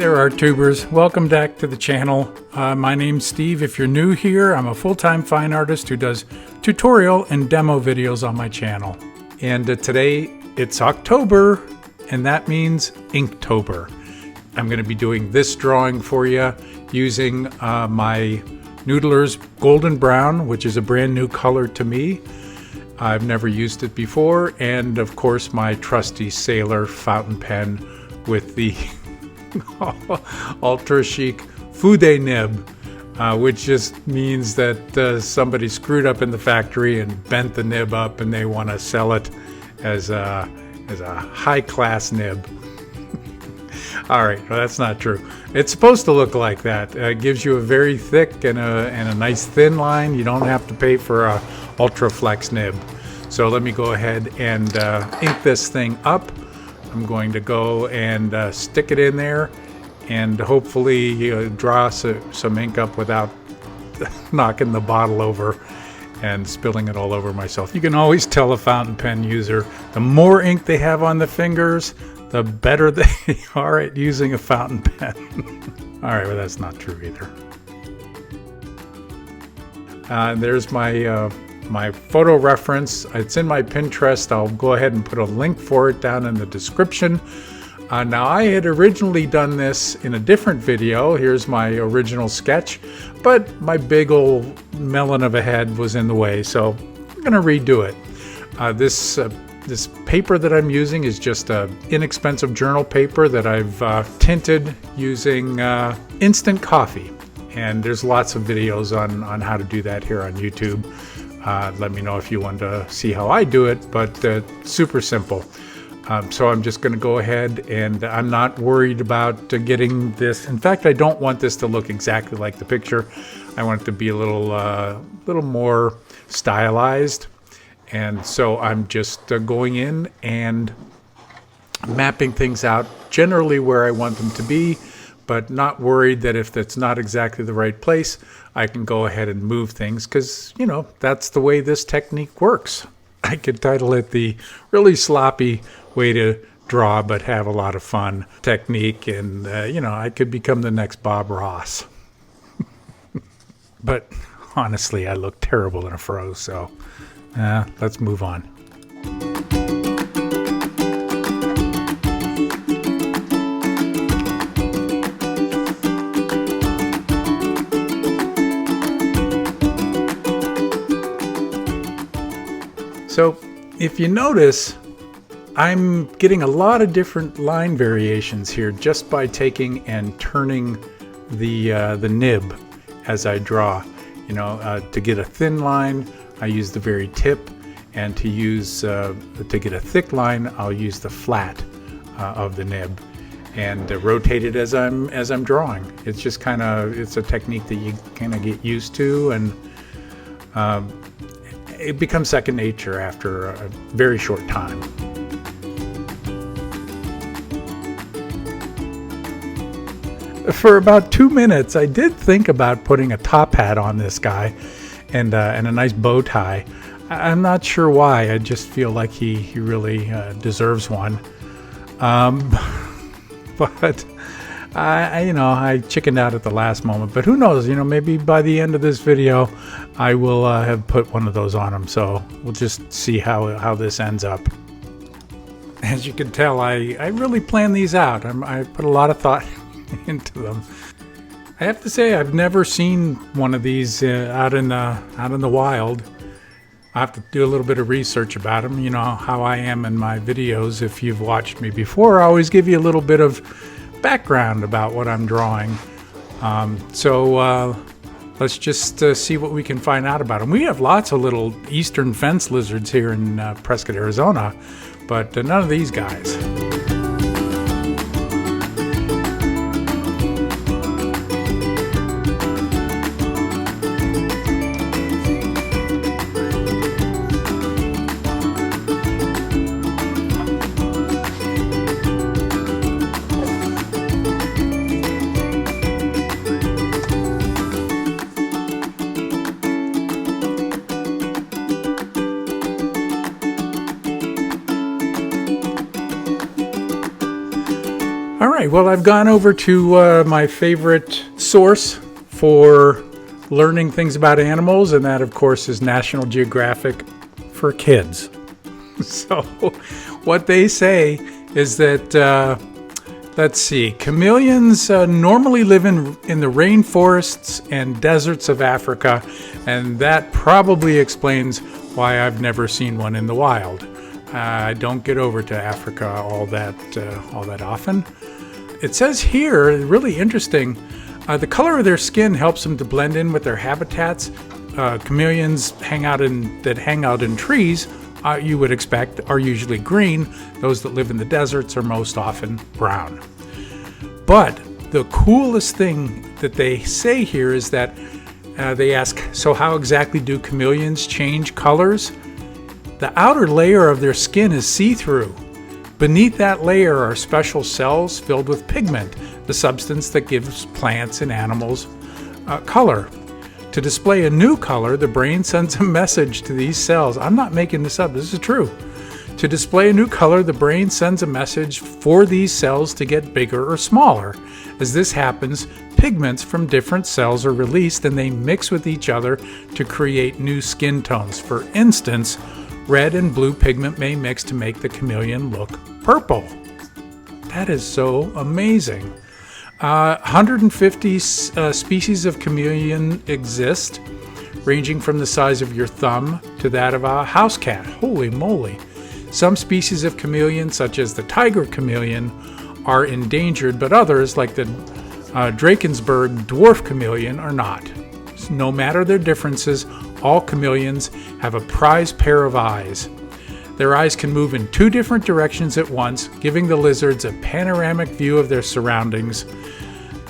there, Arttubers. Welcome back to the channel. My name's Steve. If you're new here, I'm a full-time fine artist who does tutorial and demo videos on my channel. And today it's October, and that means Inktober. I'm going to be doing this drawing for you using my Noodler's Golden Brown, which is a brand new color to me. I've never used it before, and of course my trusty Sailor fountain pen with the ultra chic Fude nib, which just means that somebody screwed up in the factory and bent the nib up, and they want to sell it as a high-class nib. All right, well, that's not true. It's supposed to look like that. It gives you a very thick and a nice thin line. You don't have to pay for a ultra flex nib. So let me go ahead and ink this thing up. I'm going to go and stick it in there and hopefully draw some ink up without knocking the bottle over and spilling it all over myself. You can always tell a fountain pen user, the more ink they have on the fingers, the better they are at using a fountain pen. All right, well, that's not true either. There's my photo reference. It's in my Pinterest. I'll go ahead and put a link for it down in the description. Now, I had originally done this in a different video. Here's my original sketch, but my big old melon of a head was in the way, so I'm gonna redo it. This paper that I'm using is just a inexpensive journal paper that I've tinted using instant coffee. And there's lots of videos on how to do that here on YouTube. Let me know if you want to see how I do it, but super simple. So I'm just going to go ahead, and I'm not worried about getting this. In fact, I don't want this to look exactly like the picture. I want it to be a little more stylized. And so I'm just going in and mapping things out generally where I want them to be, but not worried that if that's not exactly the right place, I can go ahead and move things because, you know, that's the way this technique works. I could title it the really sloppy way to draw but have a lot of fun technique, and, you know, I could become the next Bob Ross. But honestly, I look terrible in a fro, so let's move on. So if you notice, I'm getting a lot of different line variations here just by taking and turning the nib as I draw. You know, to get a thin line, I use the very tip, and to get a thick line, I'll use the flat of the nib, and rotate it as I'm drawing. It's just it's a technique that you kind of get used to, and it becomes second nature after a very short time. For about 2 minutes, I did think about putting a top hat on this guy and a nice bow tie. I'm not sure why. I just feel like he really deserves one. But I chickened out at the last moment. But who knows? You know, maybe by the end of this video, I will have put one of those on him. So we'll just see how this ends up. As you can tell, I really planned these out. I put a lot of thought into them. I have to say, I've never seen one of these out in the wild. I have to do a little bit of research about them. You know how I am in my videos. If you've watched me before, I always give you a little bit of background about what I'm drawing. So let's just see what we can find out about them. We have lots of little eastern fence lizards here in Prescott, Arizona, but none of these guys. All right, well, I've gone over to my favorite source for learning things about animals, and that, of course, is National Geographic for kids. So what they say is that, let's see, chameleons normally live in the rainforests and deserts of Africa, and that probably explains why I've never seen one in the wild. I don't get over to Africa all that often. It says here, really interesting, the color of their skin helps them to blend in with their habitats. Chameleons hang out in trees, you would expect, are usually green. Those that live in the deserts are most often brown. But the coolest thing that they say here is that they ask, so how exactly do chameleons change colors? The outer layer of their skin is see-through. Beneath that layer are special cells filled with pigment, the substance that gives plants and animals color. To display a new color, the brain sends a message to these cells. I'm not making this up, this is true. To display a new color, the brain sends a message for these cells to get bigger or smaller. As this happens, pigments from different cells are released and they mix with each other to create new skin tones. For instance, red and blue pigment may mix to make the chameleon look purple. That is so amazing. 150 species of chameleon exist, ranging from the size of your thumb to that of a house cat. Holy moly. Some species of chameleon, such as the tiger chameleon, are endangered, but others, like the Drakensberg dwarf chameleon, are not. No matter their differences, all chameleons have a prized pair of eyes. Their eyes can move in 2 different directions at once, giving the lizards a panoramic view of their surroundings.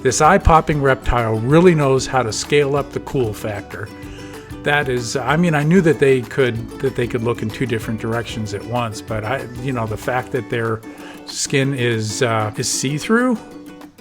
This eye-popping reptile really knows how to scale up the cool factor. That is, I mean, I knew that they could look in 2 different directions at once, but the fact that their skin is see-through,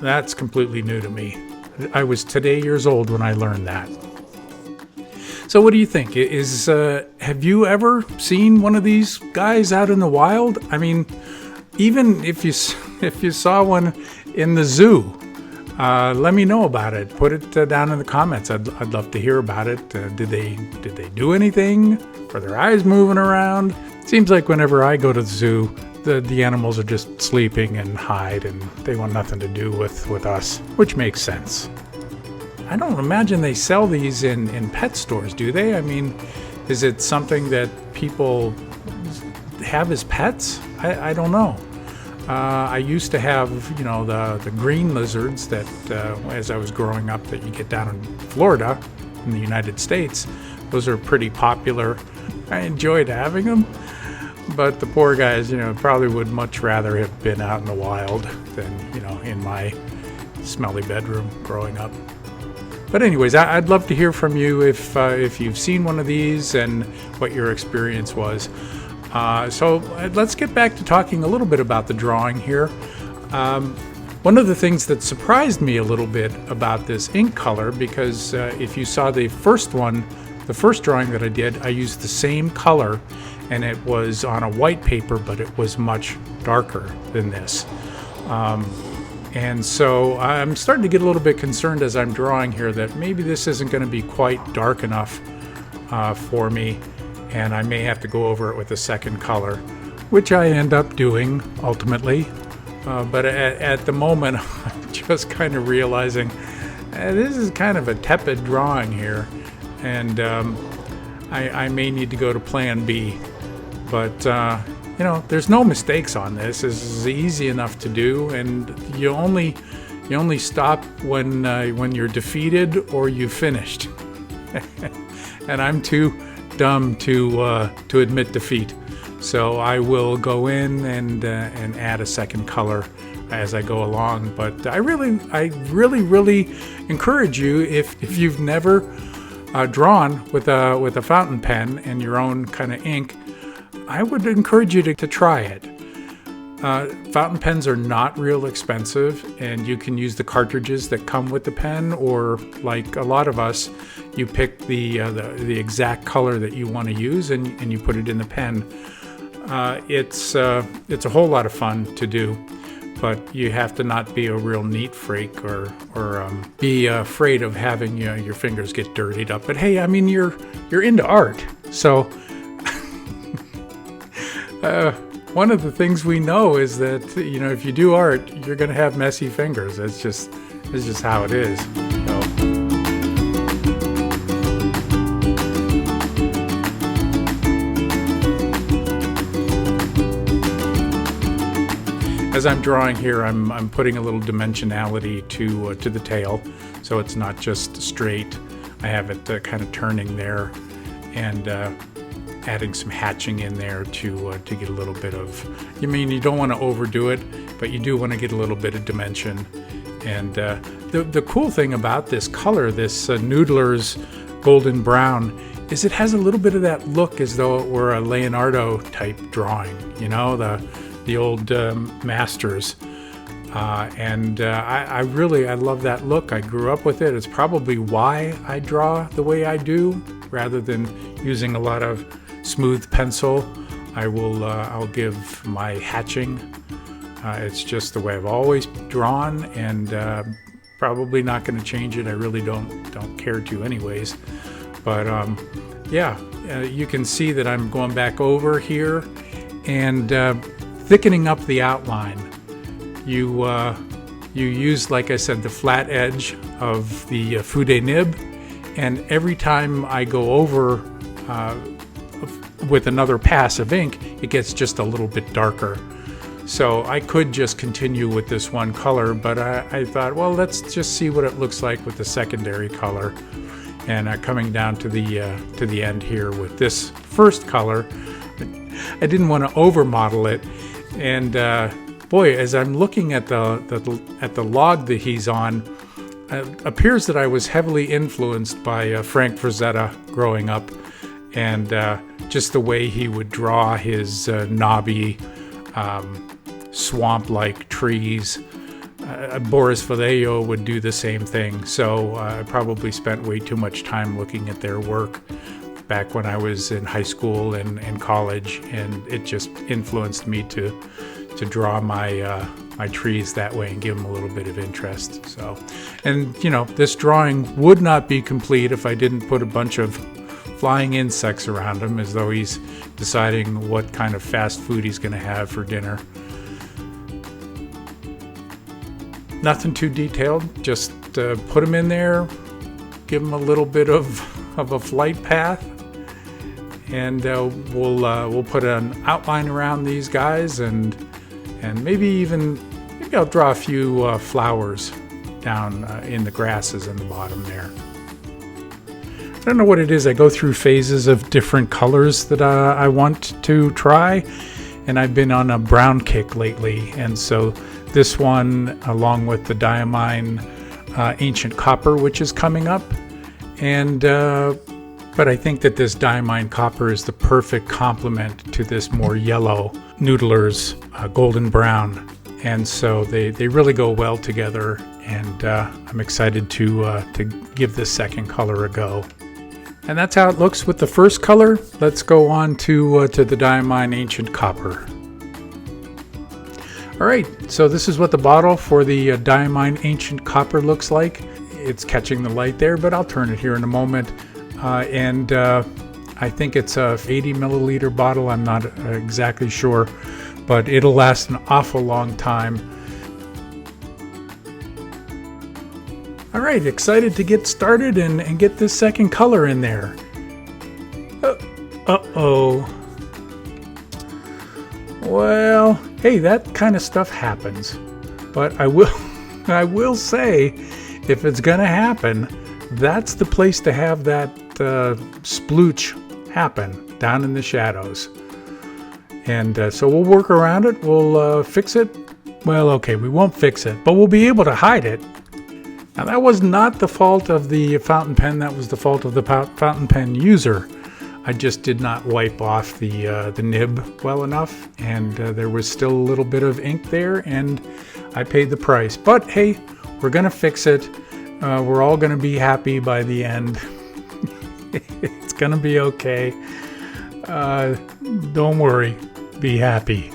that's completely new to me. I was today years old when I learned that. So what do you think? Have you ever seen one of these guys out in the wild? I mean, even if you saw one in the zoo, let me know about it. Put it down in the comments. I'd love to hear about it. Did they do anything? Are their eyes moving around? Seems like whenever I go to the zoo, the animals are just sleeping and hide, and they want nothing to do with us, which makes sense. I don't imagine they sell these in pet stores, do they? I mean, is it something that people have as pets? I don't know. I used to have, the green lizards that, as I was growing up, that you get down in Florida, in the United States. Those are pretty popular. I enjoyed having them, but the poor guys, probably would much rather have been out in the wild than, in my smelly bedroom growing up. But anyways, I'd love to hear from you if you've seen one of these and what your experience was. So let's get back to talking a little bit about the drawing here. One of the things that surprised me a little bit about this ink color, because if you saw the first drawing that I did, I used the same color, and it was on a white paper, but it was much darker than this. And so I'm starting to get a little bit concerned as I'm drawing here that maybe this isn't going to be quite dark enough for me, and I may have to go over it with a second color, which I end up doing ultimately. But at the moment, I'm just kind of realizing this is kind of a tepid drawing here, and I may need to go to plan B. But there's no mistakes on this. This is easy enough to do, and you only stop when you're defeated or you've finished. And I'm too dumb to admit defeat, so I will go in and add a second color as I go along. But I really encourage you, if you've never drawn with a fountain pen and your own kind of ink, I would encourage you to try it. Fountain pens are not real expensive, and you can use the cartridges that come with the pen, or like a lot of us, you pick the exact color that you want to use and you put it in the pen. It's a whole lot of fun to do. but you have to not be a real neat freak or be afraid of having your fingers get dirtied up. But hey, I mean, you're into art, so one of the things we know is that if you do art, you're going to have messy fingers. It's just how it is. So. As I'm drawing here, I'm putting a little dimensionality to the tail, so it's not just straight. I have it kind of turning there, and adding some hatching in there to get a little bit of. You don't want to overdo it, but you do want to get a little bit of dimension. And the cool thing about this color, this Noodler's golden brown, is it has a little bit of that look as though it were a Leonardo type drawing. The old masters, and I love that look. I grew up with it. It's probably why I draw the way I do, rather than using a lot of smooth pencil. I'll give my hatching. It's just the way I've always drawn, and probably not going to change it. I really don't care to, anyways. But you can see that I'm going back over here and thickening up the outline. You use, like I said, the flat edge of the Fude nib, and every time I go over with another pass of ink, it gets just a little bit darker. So I could just continue with this one color, but I thought, well, let's just see what it looks like with the secondary color. And coming down to the end here with this first color, I didn't want to over model it. And boy, as I'm looking at the log that he's on, it appears that I was heavily influenced by Frank Frazetta growing up, and just the way he would draw his knobby, swamp-like trees. Boris Vallejo would do the same thing, so I probably spent way too much time looking at their work back when I was in high school and college, and it just influenced me to draw my trees that way and give them a little bit of interest. So, and this drawing would not be complete if I didn't put a bunch of flying insects around him, as though he's deciding what kind of fast food he's going to have for dinner. Nothing too detailed, just put him in there, give him a little bit of a flight path, and we'll put an outline around these guys, and maybe I'll draw a few flowers down in the grasses in the bottom there. I don't know what it is. I go through phases of different colors that I want to try, and I've been on a brown kick lately, and so this one, along with the Diamine Ancient Copper, which is coming up, and but I think that this Diamine Copper is the perfect complement to this more yellow Noodler's golden brown, and so they really go well together, and I'm excited to give this second color a go. And that's how it looks with the first color. Let's go on to the Diamine Ancient Copper. All right, so this is what the bottle for the Diamine Ancient Copper looks like. It's catching the light there, but I'll turn it here in a moment. And I think it's a 80 milliliter bottle. I'm not exactly sure, but it'll last an awful long time. All right, excited to get started and get this second color in there. Uh-oh. Well, hey, that kind of stuff happens. But I will say, if it's gonna happen, that's the place to have that splooch happen, down in the shadows. And so we'll work around it. We'll fix it. Well, okay, we won't fix it, but we'll be able to hide it. Now, that was not the fault of the fountain pen. That was the fault of the fountain pen user. I just did not wipe off the nib well enough, and there was still a little bit of ink there, and I paid the price. But hey, we're gonna fix it. We're all gonna be happy by the end. It's gonna be okay. Don't worry, be happy.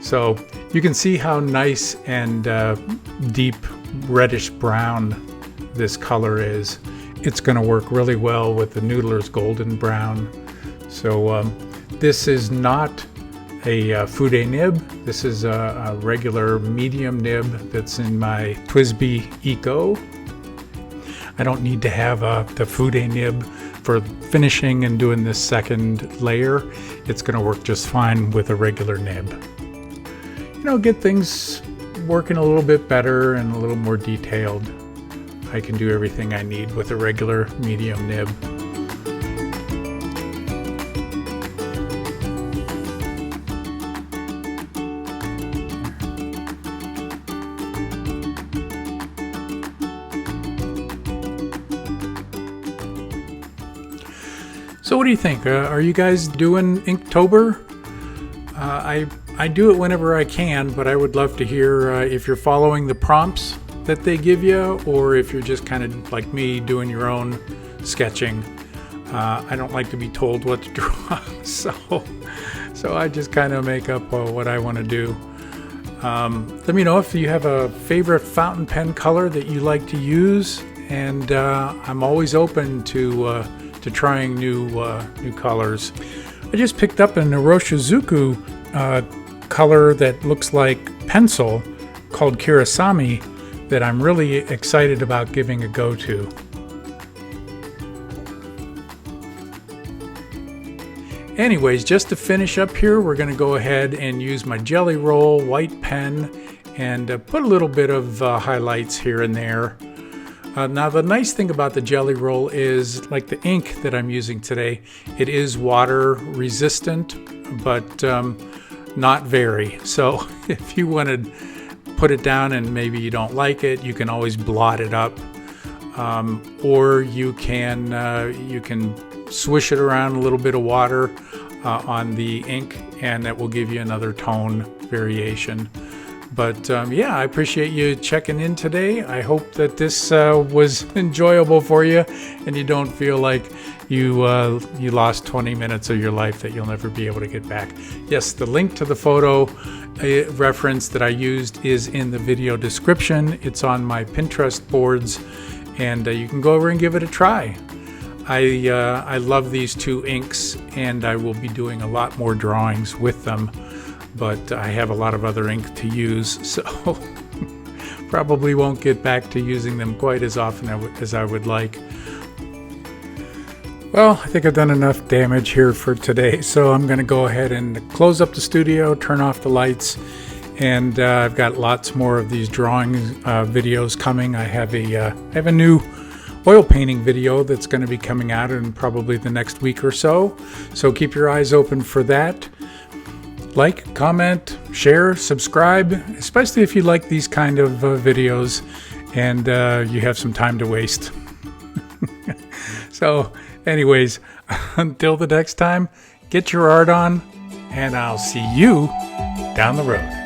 So You can see how nice and deep reddish brown this color is. It's going to work really well with the Noodler's Golden Brown. So this is not a Fude nib. This is a regular medium nib that's in my TWSBI Eco. I don't need to have the Fude nib for finishing and doing this second layer. It's going to work just fine with a regular nib. You know, get things working a little bit better and a little more detailed. I can do everything I need with a regular medium nib. So what do you think? Are you guys doing Inktober? I do it whenever I can, but I would love to hear if you're following the prompts that they give you, or if you're just kind of like me doing your own sketching. I don't like to be told what to draw, so I just kind of make up what I want to do. Let me know if you have a favorite fountain pen color that you like to use, and I'm always open to trying new colors. I just picked up an Iroshizuku color that looks like pencil called Kirasami that I'm really excited about giving a go to. Anyways, just to finish up here, we're going to go ahead and use my Jelly Roll white pen and put a little bit of highlights here and there. Now the nice thing about the Jelly Roll is, like the ink that I'm using today, it is water resistant, but not very. So if you want to put it down and maybe you don't like it, you can always blot it up, or you can swish it around a little bit of water on the ink, and that will give you another tone variation. But yeah, I appreciate you checking in today. I hope that this was enjoyable for you and you don't feel like you lost 20 minutes of your life that you'll never be able to get back. Yes, the link to the photo reference that I used is in the video description. It's on my Pinterest boards, and you can go over and give it a try. I love these two inks, and I will be doing a lot more drawings with them, but I have a lot of other ink to use, so probably won't get back to using them quite as often as I would like. Well, I think I've done enough damage here for today, so I'm going to go ahead and close up the studio, turn off the lights, and I've got lots more of these drawing videos coming. I have a new oil painting video that's going to be coming out in probably the next week or so, so keep your eyes open for that. Like, comment, share, subscribe, especially if you like these kind of videos and you have some time to waste. So anyways, until the next time, get your art on, and I'll see you down the road.